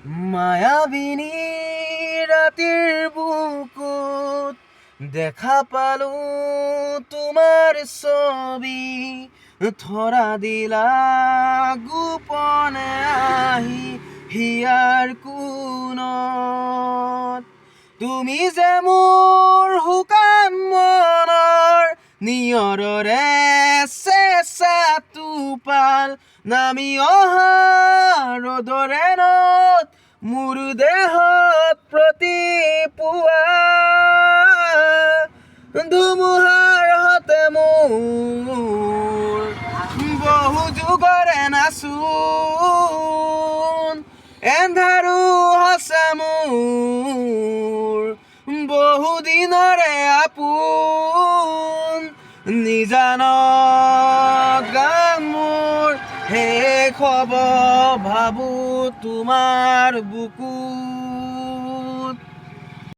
মায়াবিনী ৰাতিৰ বুকুত দেখা পালো তোমাৰ ছবি, ধৰা দিলা গোপনে আহি হিয়াৰ কোণত। তুমি যে মোৰ শুকান মনৰ নিয়ৰৰে চেঁচা টোপাল, নামি অহা ৰ'দৰে নত মোৰ দেহত প্ৰতিপুৱা। ধুমুহাৰ হতে মোৰ বহু যুগৰে নাচোন, এন্ধাৰো হৈছে মোৰ বহু দিনৰে আপোন। নিজানত গান মোৰ শেষ হ'ব ভাবো তোমাৰ বুকুত।